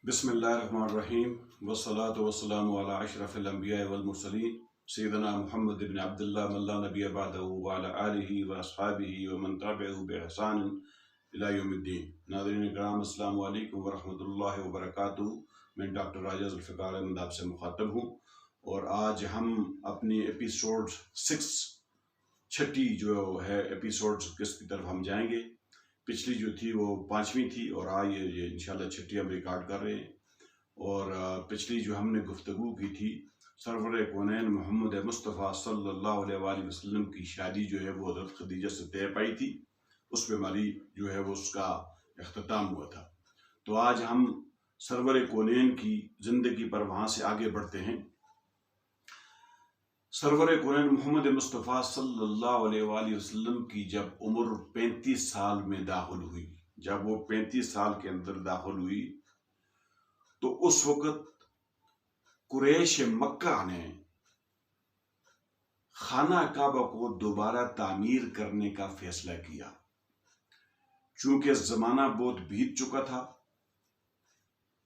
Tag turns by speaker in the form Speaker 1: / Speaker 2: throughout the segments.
Speaker 1: بسم اللہ الرحمن الرحیم والصلاة والسلام علی اشرف الانبیاء والمرسلین سیدنا محمد بن عبداللہ من لا نبی بعدہ وعلی آلہ واصحابہ ومن تبعہ بإحسان الی یوم الدین۔ ناظرین کرام، السلام علیکم ورحمۃ اللہ وبرکاتہ۔ میں ڈاکٹر راجہ ذوالفقار احمد آپ سے مخاطب ہوں، اور آج ہم اپنی ایپیسوڈ 6 چھٹی جو ہے ایپیسوڈ کس کی طرف ہم جائیں گے۔ پچھلی جو تھی وہ 5ویں تھی، اور آج یہ انشاءاللہ چھٹی ہم ریکارڈ کر رہے ہیں۔ اور پچھلی جو ہم نے گفتگو کی تھی، سرور کونین محمد مصطفیٰ صلی اللہ علیہ وآلہ وسلم کی شادی جو ہے وہ حضرت خدیجہ سے طے پائی تھی، اس پہ ہماری جو ہے وہ اس کا اختتام ہوا تھا۔ تو آج ہم سرور کونین کی زندگی پر وہاں سے آگے بڑھتے ہیں۔ سرور کونین محمد مصطفیٰ صلی اللہ علیہ وآلہ وسلم کی جب عمر 35 سال میں داخل ہوئی، جب وہ 35 سال کے اندر داخل ہوئی، تو اس وقت قریش مکہ نے خانہ کعبہ کو دوبارہ تعمیر کرنے کا فیصلہ کیا۔ چونکہ زمانہ بہت بیت چکا تھا،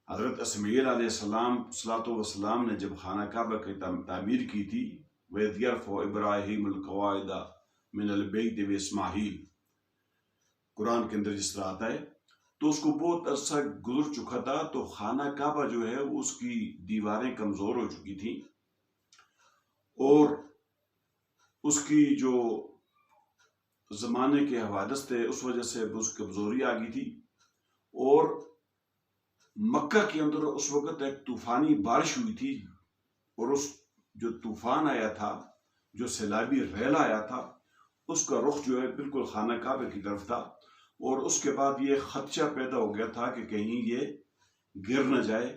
Speaker 1: حضرت اسماعیل علیہ السلام صلوات والسلام نے جب خانہ کعبہ کی تعمیر کی تھی، وَإِذْ يَرْفَعُ إِبْرَاهِيمُ الْقَوَاعِدَ مِنَ الْبَيْتِ وَإِسْمَاعِیل، قرآن کے اندر جس طرح آتا ہے، تو اس کو بہت عرصہ گزر چکا تھا، تو خانہ کعبہ جو ہے اس کی دیواریں کمزور ہو چکی تھیں، اور اس کی جو زمانے کے حوادث تھے اس وجہ سے اس کی کمزوری آ گئی تھی۔ اور مکہ کے اندر اس وقت ایک طوفانی بارش ہوئی تھی، اور اس جو طوفان آیا تھا، جو سیلابی ریل آیا تھا، اس کا رخ جو ہے بالکل خانہ کعبہ کی طرف تھا، اور اس کے بعد یہ خدشہ پیدا ہو گیا تھا کہ کہیں یہ گر نہ جائے،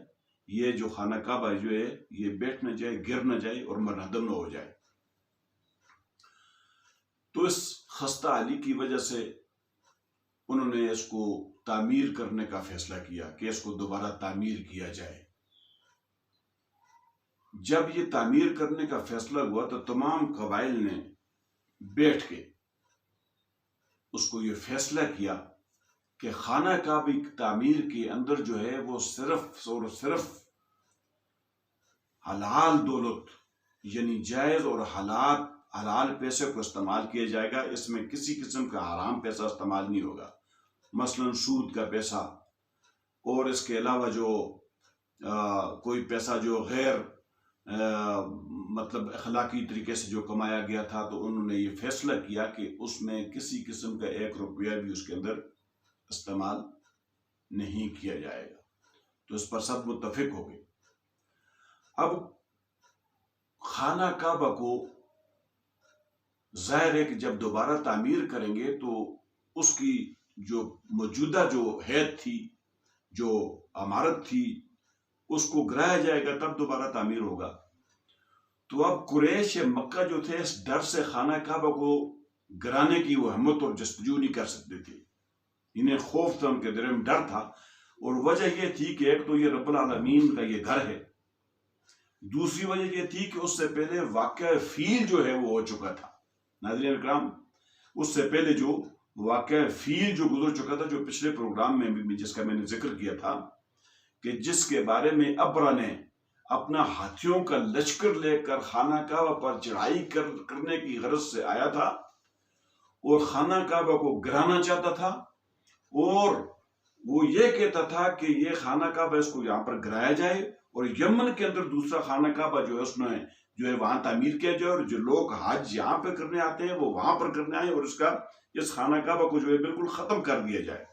Speaker 1: یہ جو خانہ کعبہ جو ہے یہ بیٹھ نہ جائے، گر نہ جائے اور منہدم نہ ہو جائے۔ تو اس خستہ حالی کی وجہ سے انہوں نے اس کو تعمیر کرنے کا فیصلہ کیا کہ اس کو دوبارہ تعمیر کیا جائے۔ جب یہ تعمیر کرنے کا فیصلہ ہوا تو تمام قبائل نے بیٹھ کے اس کو یہ فیصلہ کیا کہ خانہ کعبہ کی تعمیر کے اندر جو ہے وہ صرف اور صرف حلال دولت، یعنی جائز اور حلال پیسے کو استعمال کیا جائے گا، اس میں کسی قسم کا حرام پیسہ استعمال نہیں ہوگا، مثلا سود کا پیسہ، اور اس کے علاوہ جو کوئی پیسہ جو غیر مطلب اخلاقی طریقے سے جو کمایا گیا تھا، تو انہوں نے یہ فیصلہ کیا کہ اس میں کسی قسم کا 1 روپیہ بھی اس کے اندر استعمال نہیں کیا جائے گا۔ تو اس پر سب متفق ہو گئے۔ اب خانہ کعبہ کو ظاہر ہے کہ جب دوبارہ تعمیر کریں گے تو اس کی جو موجودہ جو حیت تھی، جو عمارت تھی، اس کو گرایا جائے گا تب دوبارہ تعمیر ہوگا۔ تو اب قریش مکہ جو تھے اس ڈر سے خانہ کعبہ کو گرانے کی وہ ہمت اور جستجو نہیں کر سکتے تھے، انہیں خوف تھا، ان کے دل میں ڈر تھا، اور وجہ یہ تھی کہ ایک تو یہ رب العالمین کا یہ گھر ہے، دوسری وجہ یہ تھی کہ اس سے پہلے واقعہ فیل جو ہے وہ ہو چکا تھا۔ ناظرین اکرام، اس سے پہلے جو واقعہ فیل جو گزر چکا تھا، جو پچھلے پروگرام میں بھی جس کا میں نے ذکر کیا تھا، کہ جس کے بارے میں ابرہ نے اپنا ہاتھیوں کا لشکر لے کر خانہ کعبہ پر چڑھائی کرنے کی غرض سے آیا تھا، اور خانہ کعبہ کو گرانا چاہتا تھا، اور وہ یہ کہتا تھا کہ یہ خانہ کعبہ اس کو یہاں پر گرایا جائے، اور یمن کے اندر دوسرا خانہ کعبہ جو ہے اس نے جو ہے وہاں تعمیر کیا جائے، اور جو لوگ حج یہاں پہ کرنے آتے ہیں وہ وہاں پر کرنے آئے، اور اس خانہ کعبہ کو جو ہے بالکل ختم کر دیا جائے۔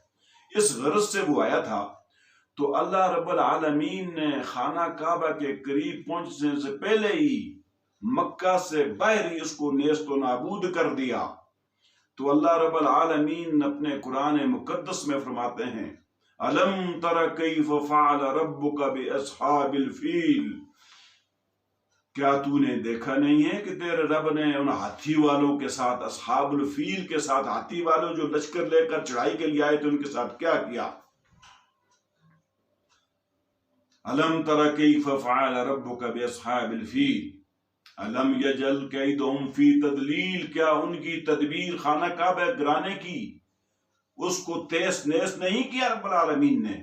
Speaker 1: اس غرض سے وہ آیا تھا۔ تو اللہ رب العالمین نے خانہ کعبہ کے قریب پہنچنے سے پہلے ہی مکہ سے باہر ہی اس کو نیست و نابود کر دیا۔ تو اللہ رب العالمین اپنے قرآن مقدس میں فرماتے ہیں، أَلَمْ تَرَ كَيْفَ فَعَلَ رَبُّكَ بِأَصْحَابِ الْفِيلِ، کیا تو نے دیکھا نہیں ہے کہ تیرے رب نے ان ہاتھی والوں کے ساتھ، اصحاب الفیل کے ساتھ، ہاتھی والوں جو لشکر لے کر چڑھائی کے لیے آئے تھے، ان کے ساتھ کیا کیا؟ أَلَمْ تَرَ كَيْفَ فَعَلَ رَبُّكَ بِأَصْحَابِ الْفِيلِ أَلَمْ يَجْعَلْ كَيْدَهُمْ فِي تَضْلِيلٍ، کیا ان کی تدبیر خانہ کعبہ گرانے کی اس کو تیس نیس نہیں کیا رب العالمین نے،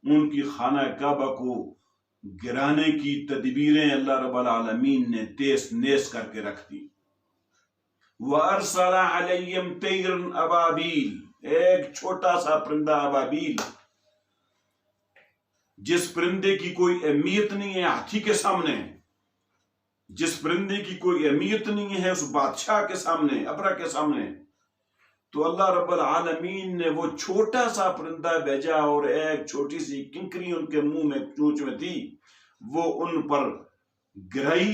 Speaker 1: ان کی خانہ کعبہ کو گرانے کی تدبیریں اللہ رب العالمین نے تیز نیز کر کے رکھ دی. وَأَرْسَلَ عَلَيْهِمْ طَيْرًا أَبَابِيلَ، ایک چھوٹا سا پرندہ ابابیل، جس پرندے کی کوئی اہمیت نہیں ہے ہاتھی کے سامنے، جس پرندے کی کوئی اہمیت نہیں ہے اس بادشاہ کے سامنے، ابرا کے سامنے، تو اللہ رب العالمین نے وہ چھوٹا سا پرندہ بھیجا اور ایک چھوٹی سی کنکری ان کے منہ میں چونچ میں تھی، وہ ان پر گرائی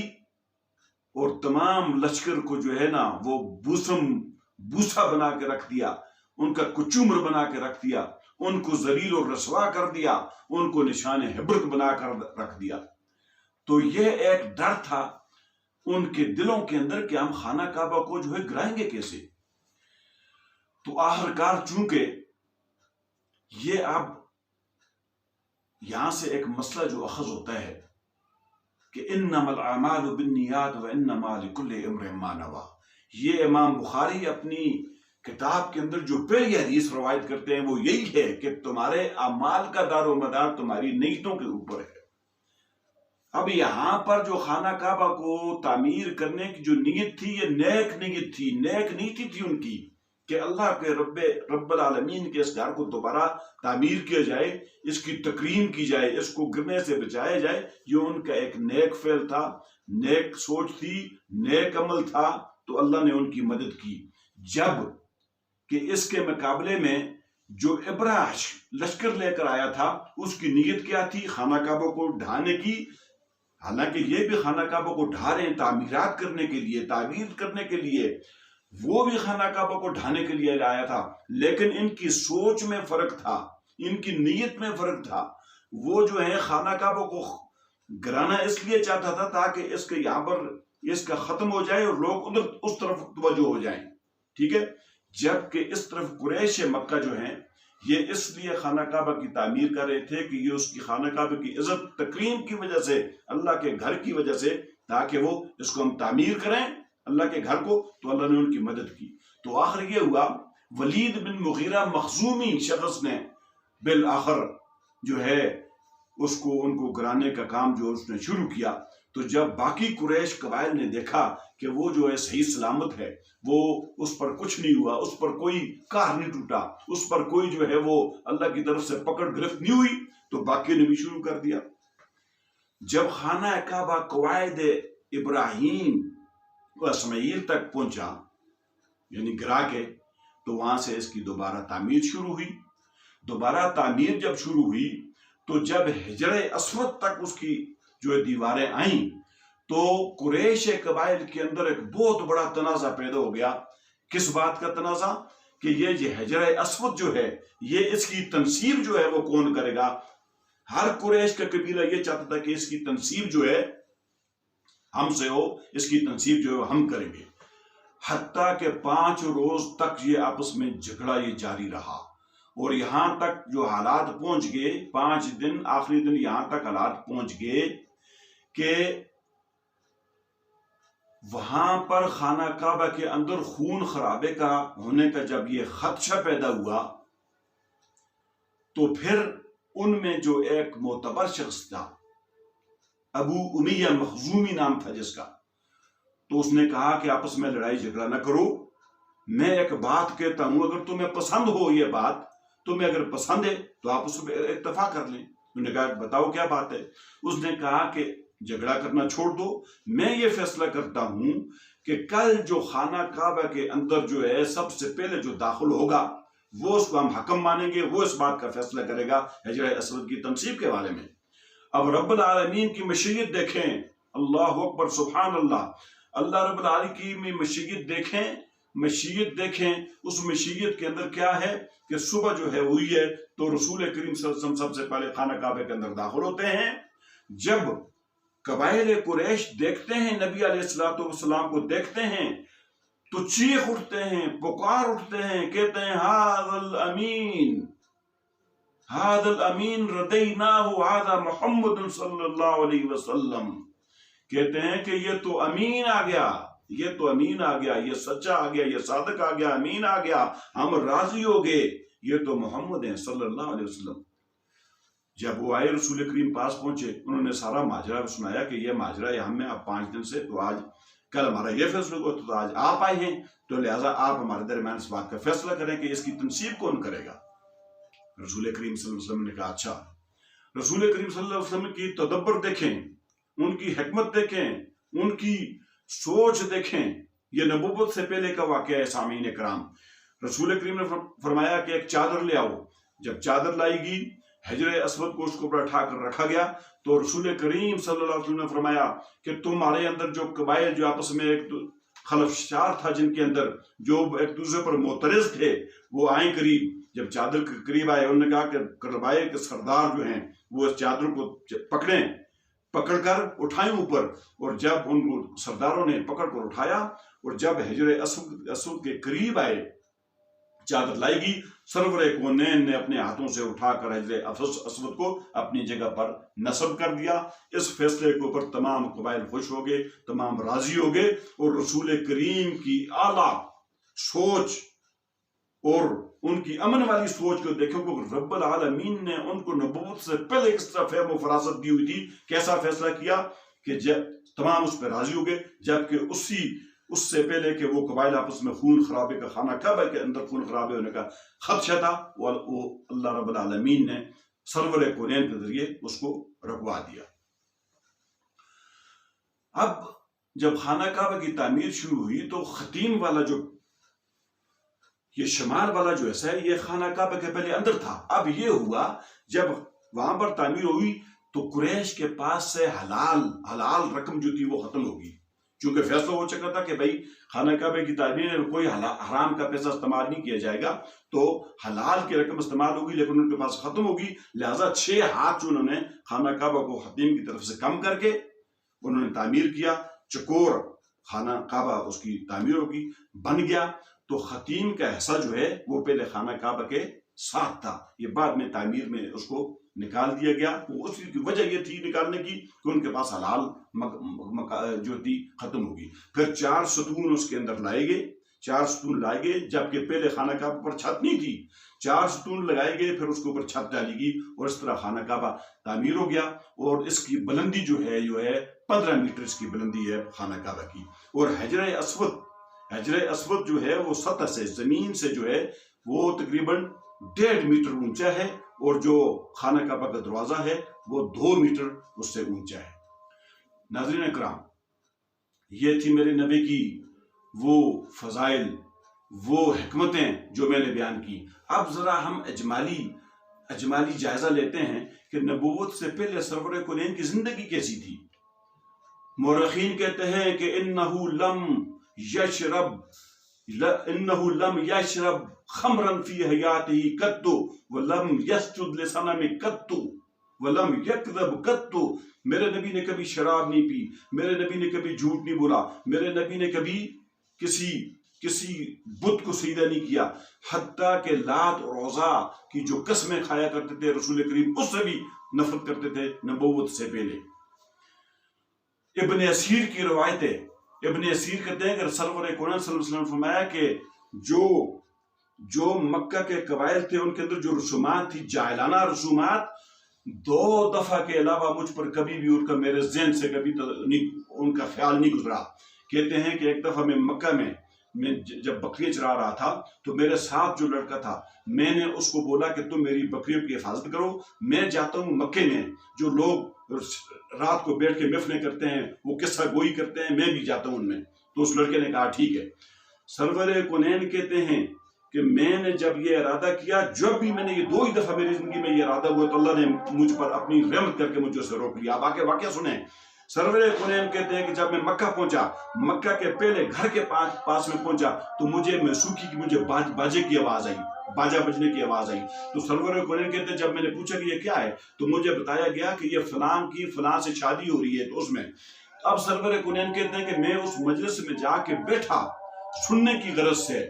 Speaker 1: اور تمام لشکر کو جو ہے نا وہ بوسا بنا کے رکھ دیا، ان کا کچومر بنا کے رکھ دیا، ان کو ذلیل اور رسوا کر دیا، ان کو نشان عبرت بنا کر رکھ دیا. تو یہ ایک ڈر تھا ان کے دلوں کے اندر کہ ہم خانہ کعبہ کو جو ہے گرائیں گے کیسے. تو آخرکار چونکہ یہ اب یہاں سے ایک مسئلہ جو اخذ ہوتا ہے کہ انما الاعمال بالنیات وانما لکل امرئ ما نوی، یہ امام بخاری اپنی کتاب کے اندر جو پہلی حدیث روایت کرتے ہیں وہ یہی ہے کہ تمہارے اعمال کا دار و مدار تمہاری نیتوں کے اوپر ہے. اب یہاں پر جو خانہ کعبہ کو تعمیر کرنے کی جو نیت تھی یہ نیک نیت تھی، نیک نیتی تھی ان کی کہ اللہ کے رب العالمین کے اس گھر کو دوبارہ تعمیر کیا جائے، اس کی تکریم کی جائے، اس کو گرنے سے بچایا جائے. یہ ان کا ایک نیک فعل تھا، نیک سوچ تھی، نیک عمل تھا، تو اللہ نے ان کی مدد کی. جب کہ اس کے مقابلے میں جو ابراش لشکر لے کر آیا تھا اس کی نیت کیا تھی؟ خانہ کعبہ کو ڈھانے کی. حالانکہ یہ بھی خانہ کعبہ کو ڈھا رہے ہیں تعمیرات کرنے کے لیے، تعمیر کرنے کے لیے، وہ بھی خانہ کعبہ کو ڈھانے کے لیے آیا تھا، لیکن ان کی سوچ میں فرق تھا، ان کی نیت میں فرق تھا. وہ جو ہے خانہ کعبہ کو گرانا اس لیے چاہتا تھا تاکہ اس کے یہاں پر اس کا ختم ہو جائے اور لوگ ادھر اس طرف توجہ ہو جائیں. ٹھیک ہے. جبکہ اس طرف قریش مکہ جو ہیں یہ اس لیے خانہ کعبہ کی تعمیر کر رہے تھے کہ یہ اس کی خانہ کعبہ کی عزت تکریم کی وجہ سے، اللہ کے گھر کی وجہ سے، تاکہ وہ اس کو ہم تعمیر کریں اللہ کے گھر کو. تو اللہ نے ان کی مدد کی. تو آخر یہ ہوا ولید بن مغیرہ مخزومی شخص نے بالآخر جو ہے اس کو ان کو گرانے کا کام جو اس نے شروع کیا. تو جب باقی قریش قبائل نے دیکھا کہ وہ جو ہے صحیح سلامت ہے، وہ اس پر کچھ نہیں ہوا، اس پر کوئی کار نہیں ٹوٹا، اس پر کوئی جو ہے وہ اللہ کی طرف سے پکڑ گرفت نہیں ہوئی، تو باقی نے بھی شروع کر دیا. جب خانہ کعبہ قواعد ابراہیم و اسماعیل تک پہنچا یعنی گرا کے، تو وہاں سے اس کی دوبارہ تعمیر شروع ہوئی. دوبارہ تعمیر جب شروع ہوئی تو جب حجر اسود تک اس کی جو دیواریں آئیں تو قریش قبائل کے اندر ایک بہت بڑا تنازع پیدا ہو گیا. کس بات کا تنازع؟ کہ یہ حجر اسود جو ہے یہ اس کی تنصیب جو ہے وہ کون کرے گا. ہر قریش کا قبیلہ یہ چاہتا تھا کہ اس کی تنصیب جو ہے ہم سے ہو، اس کی تنصیب جو ہے ہم کریں گے. حتیٰ کہ 5 روز تک یہ آپس میں جھگڑا یہ جاری رہا، اور یہاں تک جو حالات پہنچ گئے، 5 دن آخری دن یہاں تک حالات پہنچ گئے کہ وہاں پر خانہ کعبہ کے اندر خون خرابے کا ہونے کا جب یہ خدشہ پیدا ہوا تو پھر ان میں جو ایک معتبر شخص تھا، ابو امیہ مخزومی نام تھا جس کا، تو اس نے کہا کہ آپس میں لڑائی جھگڑا نہ کرو، میں ایک بات کہتا ہوں، اگر تمہیں پسند ہو یہ بات، تمہیں اگر پسند ہے تو آپ اس میں اتفاق کر لیں. انہوں نے کہا بتاؤ کیا بات ہے. اس نے کہا کہ جھگڑا کرنا چھوڑ دو، میں یہ فیصلہ کرتا ہوں کہ کل جو خانہ کعبہ کے اندر جو ہے سب سے پہلے جو داخل ہوگا وہ اس کو ہم حکم مانیں گے، وہ اس بات کا فیصلہ کرے گا حجر اسود کی تنصیب کے بارے میں. اب رب العالمین کی مشیت دیکھیں، اللہ اکبر سبحان اللہ. اللہ رب العالمین کی مشیت دیکھیں، مشیت دیکھیں. اس مشیت کے اندر کیا ہے کہ صبح جو ہے ہوئی ہے تو رسول کریم صلی اللہ علیہ وسلم سب سے پہلے خانہ کعبہ کے اندر داخل ہوتے ہیں. جب قبائل قریش دیکھتے ہیں نبی علیہ السلام کو دیکھتے ہیں تو چیخ اٹھتے ہیں، پکار اٹھتے ہیں، کہتے ہیں ھذا الامین، ھذا الامین ردیناہ ھذا محمد صلی اللہ علیہ وسلم. کہتے ہیں کہ یہ تو امین آ گیا، یہ تو امین آ گیا، یہ سچا آ گیا، یہ صادق آ گیا، امین آ گیا، ہم راضی ہو گئے، یہ تو محمد ہیں صلی اللہ علیہ وسلم. جب وہ آئے رسول کریم پاس پہنچے، انہوں نے سارا ماجرا سنایا کہ یہ ماجرا ہے ہم میں اب 5 دن سے، تو آج کل ہمارا یہ فیصلہ ہوا، تو آج آپ آئے ہیں تو لہٰذا آپ ہمارے درمیان اس بات کا فیصلہ کریں کہ اس کی تنصیب کون کرے گا۔ رسول کریم صلی اللہ علیہ وسلم نے کہا اچھا۔ رسول کریم صلی اللہ علیہ وسلم کی تدبر دیکھیں، ان کی حکمت دیکھیں، ان کی سوچ دیکھیں، یہ نبوت سے پہلے کا واقعہ ہے سامعین کرام۔ رسول کریم نے فرمایا کہ ایک چادر لے آؤ۔ جب چادر لائی گئی، حجر اسود کو اس کو اوپر اٹھا کر رکھا گیا، تو رسول کریم صلی اللہ علیہ وسلم نے فرمایا کہ تمہارے اندر جو قبائل جو آپس میں ایک خلفشار تھا، جن کے اندر جو ایک دوسرے پر معترض تھے، وہ آئیں قریب۔ جب چادر کے قریب آئے، انہوں نے کہا کہ قبائل کے سردار جو ہیں وہ اس چادر کو پکڑیں، پکڑ کر اٹھائیں اوپر۔ اور جب ان کو سرداروں نے پکڑ کر اٹھایا، اور جب حجر اسود کے قریب آئے، چادر لائی گئی، سرور کونین نے اپنے ہاتھوں سے اٹھا کر حجر اسود کو اپنی جگہ پر نصب کر دیا۔ اس فیصلے کے اوپر تمام قبائل خوش ہو گئے، تمام راضی ہو گئے، اور رسول کریم کی اعلیٰ سوچ اور ان کی امن والی سوچ کو دیکھو کہ رب العالمین نے ان کو نبوت سے پہلے کس طرح فہم و فراست دی ہوئی تھی، کیسا فیصلہ کیا کہ جب تمام اس پہ راضی ہو گئے، جبکہ اس سے پہلے کہ وہ قبائل آپس میں خون خرابے کا، خانہ کعبہ کے اندر خون خرابے ہونے کا خدشہ تھا، وہ اللہ رب العالمین نے سرور کونین کے ذریعے اس کو رکوا دیا۔ اب جب خانہ کعبہ کی تعمیر شروع ہوئی تو خطیم والا جو یہ شمال والا جو حصہ ہے، یہ خانہ کعبہ کے پہلے اندر تھا۔ اب یہ ہوا جب وہاں پر تعمیر ہوئی تو قریش کے پاس سے حلال رقم جو تھی وہ ختم ہوگی، چونکہ فیصلہ ہو چکا تھا کہ بھائی خانہ کعبہ کی تعمیر میں کوئی حرام کا پیسہ استعمال نہیں کیا جائے گا، تو حلال کی رقم استعمال ہوگی، لیکن ان کے پاس ختم ہوگی۔ لہٰذا 6 ہاتھ جو انہوں نے خانہ کعبہ کو خطیم کی طرف سے کم کر کے انہوں نے تعمیر کیا، چکور خانہ کعبہ اس کی تعمیر ہوگی، بن گیا۔ تو خطیم کا حصہ جو ہے وہ پہلے خانہ کعبہ کے ساتھ تھا، یہ بعد میں تعمیر میں اس کو نکال دیا گیا۔ اس کی وجہ یہ تھی نکالنے کی کہ ان کے پاس حلال جو تھی ختم ہوگی۔ پھر 4 ستون اس کے اندر لائے گئے، 4 ستون لائے گئے، جبکہ پہلے خانہ کعبہ پر چھت نہیں تھی، 4 ستون لگائے گئے، پھر اس کے اوپر چھت ڈالی گئی، اور اس طرح خانہ کعبہ تعمیر ہو گیا۔ اور اس کی بلندی جو ہے 15 میٹر اس کی بلندی ہے خانہ کعبہ کی۔ اور حجر اسود جو ہے وہ سطح سے، زمین سے جو ہے وہ تقریباً 1.5 میٹر اونچا ہے، اور جو خانہ کعبہ کا دروازہ ہے وہ 2 میٹر اس سے اونچا ہے۔ ناظرین اکرام، یہ تھی میرے نبی کی وہ فضائل، وہ حکمتیں جو میں نے بیان کی۔ اب ذرا ہم اجمالی جائزہ لیتے ہیں کہ نبوت سے پہلے سرور کونین کی زندگی کیسی تھی۔ مورخین کہتے ہیں کہ انہو لم یشرب خمرا فی حیاتہ قط ولم یسجد لصنم قط ولم یکذب قط۔ میرے نبی نے کبھی شراب نہیں پی، میرے نبی نے کبھی جھوٹ نہیں بولا، میرے نبی نے کبھی کسی بت کو سجدہ نہیں کیا، حتیٰ کہ لات اور عزا کی جو قسمیں کھایا کرتے تھے رسول کریم اس سے بھی نفرت کرتے تھے نبوت سے پہلے۔ ابن اسیر کی روایت ہے، ابن اسیر کہتے ہیں کہ سرور کونین صلی اللہ علیہ وسلم نے فرمایا کہ جو مکہ کے قبائل تھے ان کے اندر جو رسومات تھی، جاہلانہ رسومات، 2 دفعہ کے علاوہ مجھ پر کبھی بھی ان کا میرے ذہن سے کبھی ان کا خیال نہیں گزرا۔ کہتے ہیں کہ ایک دفعہ میں مکہ میں جب بکریاں چرا رہا تھا تو میرے ساتھ جو لڑکا تھا، میں نے اس کو بولا کہ تم میری بکریوں کی حفاظت کرو، میں جاتا ہوں مکے میں جو لوگ رات کو بیٹھ کے محفلیں کرتے ہیں، وہ قصہ گوئی کرتے ہیں، میں بھی جاتا ہوں ان میں۔ تو اس لڑکے نے کہا ٹھیک ہے۔ سرور کونین کہتے ہیں کہ میں نے جب یہ ارادہ کیا، جب بھی میں نے یہ 2 ہی دفعہ میری زندگی میں یہ ارادہ ہوا تو اللہ نے مجھ پر اپنی رحمت کر کے مجھے سے روک لیا۔ آپ واقعہ سنیں۔ سرور کونین کہتے ہیں کہ جب میں مکہ پہنچا، مکہ کے پہلے گھر کے پاس میں پہنچا تو مجھے محسوس کی کہ مجھے باجے کی آواز آئی، باجا بجنے کی آواز آئی۔ تو سرور کونین کہتے ہیں جب میں نے پوچھا کہ یہ کیا ہے تو مجھے بتایا گیا کہ یہ فلاں سے شادی ہو رہی ہے۔ تو اس میں اب سرور کونین کہتے ہیں کہ میں اس مجلس میں جا کے بیٹھا سننے کی غرض سے،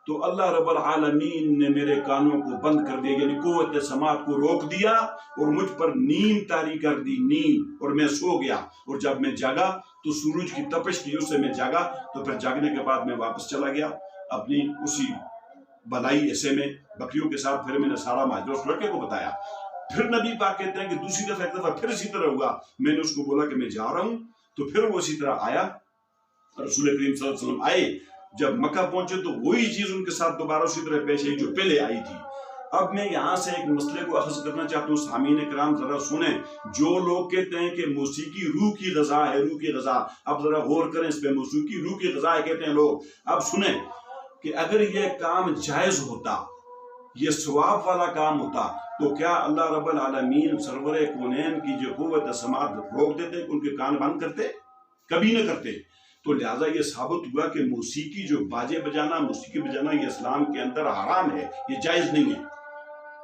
Speaker 1: تو اللہ رب العالمین نے میرے کانوں کو بند کر دیا، یعنی قوت سماعت کو روک دیا، اور مجھ پر نیند طاری کر دی، اور میں سو گیا۔ اور جب میں جاگا تو سورج کی تپش کی، اس سے میں جاگا، تو پھر جاگنے کے بعد میں واپس چلا گیا اپنی اسی بلائی حصے میں بکریوں کے ساتھ۔ پھر میں نے سارا ماجرا اس لڑکے کو بتایا۔ پھر نبی پاک کہتے ہیں کہ دوسری دفعہ ایک دفعہ پھر اسی طرح ہوا، میں نے اس کو بولا کہ میں جا رہا ہوں، تو پھر وہ اسی طرح آیا، رسول کریم صلی اللہ علیہ وسلم آئے، جب مکہ پہنچے تو وہی چیز ان کے ساتھ دوبارہ اسی طرح پیش آئی جو پہلے آئی تھی۔ اب میں یہاں سے ایک مسئلے کو اخذ کرنا چاہتا ہوں، سامعین کرام ذرا سنیں، جو لوگ کہتے ہیں کہ موسیقی روح کی غذا ہے، روح کی غذا، اب ذرا غور کریں اس پہ، موسیقی روح کی غذا ہے کہتے ہیں لوگ۔ اب سنیں کہ اگر یہ کام جائز ہوتا، یہ ثواب والا کام ہوتا، تو کیا اللہ رب العالمین سرور کونین کی جو قوت سماعت روک دیتے کہ ان کے کان بند کرتے؟ کبھی نہ کرتے۔ تو لہٰذا یہ ثابت ہوا کہ موسیقی جو باجے بجانا، موسیقی بجانا، یہ اسلام کے اندر حرام ہے، یہ جائز نہیں ہے۔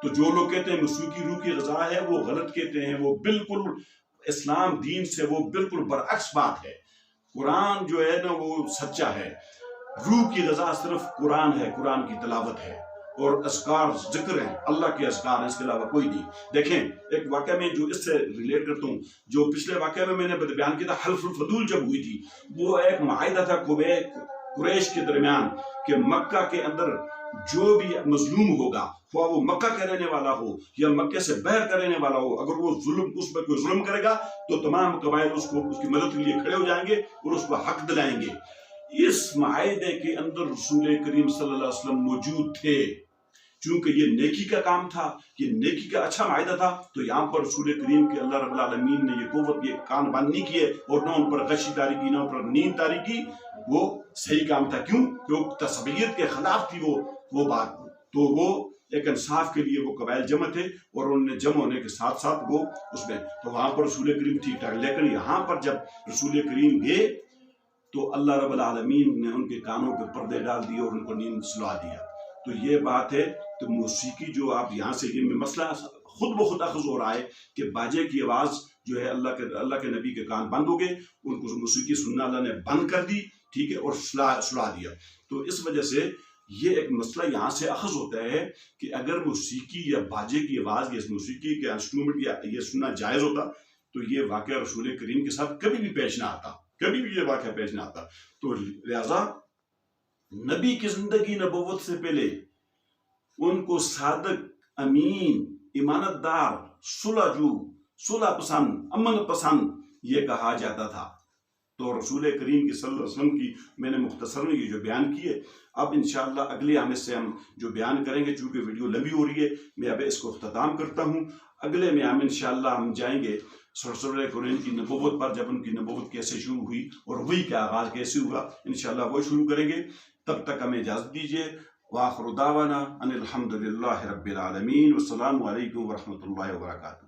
Speaker 1: تو جو لوگ کہتے ہیں موسیقی روح کی غذا ہے، وہ غلط کہتے ہیں، وہ بالکل اسلام دین سے وہ بالکل برعکس بات ہے۔ قرآن جو ہے نا وہ سچا ہے، روح کی غذا صرف قرآن ہے، قرآن کی تلاوت ہے اور اذکار ذکر ہیں، اللہ کے اذکار ہیں، اس کے علاوہ کوئی نہیں۔ دیکھیں ایک واقعہ میں جو اس سے ریلیٹ کرتا ہوں، جو پچھلے واقعہ میں نے بیان کیا تھا، حلف الفضول جب ہوئی تھی، وہ ایک معاہدہ تھا قریش کے درمیان کہ مکہ کے اندر جو بھی مظلوم ہوگا، خواہ وہ مکہ کا رہنے والا ہو یا مکہ سے باہر کا رہنے والا ہو، اگر وہ اس پر کوئی ظلم کرے گا تو تمام قبائل اس کی مدد کے لیے کھڑے ہو جائیں گے اور اس کو حق دلائیں گے۔ اس معاہدے کے اندر رسول کریم صلی اللہ علیہ وسلم موجود تھے، چونکہ یہ نیکی کا کام تھا، یہ نیکی کا اچھا معاہدہ تھا، تو یہاں پر رسول کریم کے اللہ رب العالمین نے یہ قوت، یہ کان بند نہیں کیے اور نہ ان پر غشی طاری کی، نہ ان پر نیند طاری کی۔ وہ صحیح کام تھا، کیوں؟ کیونکہ تصویت کے خلاف تھی وہ بات، تو وہ ایک انصاف کے لیے وہ قبائل جمع تھے اور انہوں نے جمع ہونے کے ساتھ ساتھ وہ اس میں، تو وہاں پر رسول کریم ٹھیک ٹھاک۔ لیکن یہاں پر جب رسول کریم گئے تو اللہ رب العالمین نے ان کے کانوں پہ پردے ڈال دیے اور ان کو نیند سلا دیا۔ تو یہ بات ہے، تو موسیقی جو آپ یہاں سے یہ مسئلہ خود بخود اخذ ہو رہا ہے کہ باجے کی آواز جو ہے اللہ کے نبی کے کان بند ہو گئے، ان کو موسیقی سننا اللہ نے بند کر دی، ٹھیک ہے، اور سلا دیا۔ تو اس وجہ سے یہ ایک مسئلہ یہاں سے اخذ ہوتا ہے کہ اگر موسیقی یا باجے کی آواز یا موسیقی کے انسٹرومنٹ یا یہ سننا جائز ہوتا تو یہ واقعہ رسول کریم کے ساتھ کبھی بھی پیش نہ آتا، کبھی بھی یہ واقعہ پیش نہ آتا۔ تو لہذا نبی کی زندگی نبوت سے پہلے ان کو صادق، امین، امانت دار، صلح جو، صلح پسند، امن پسند یہ کہا جاتا تھا۔ تو رسول کریم کی صلی اللہ علیہ وسلم کی میں نے مختصر میں یہ جو بیان کیے، اب انشاءاللہ اگلے ہم اس سے ہم جو بیان کریں گے، چونکہ ویڈیو لمبی ہو رہی ہے، میں اب اس کو اختتام کرتا ہوں۔ اگلے میں ہم انشاءاللہ ہم جائیں گے سرسول قرآن کی نبوت پر، جب ان کی نبوت کیسے شروع ہوئی اور وہی کا آغاز کیسے ہوا، انشاءاللہ وہ شروع کریں گے۔ تب تک ہمیں اجازت دیجیے، وآخر دعوانا ان الحمد للہ رب العالمین، والسلام علیکم ورحمۃ اللہ وبرکاتہ۔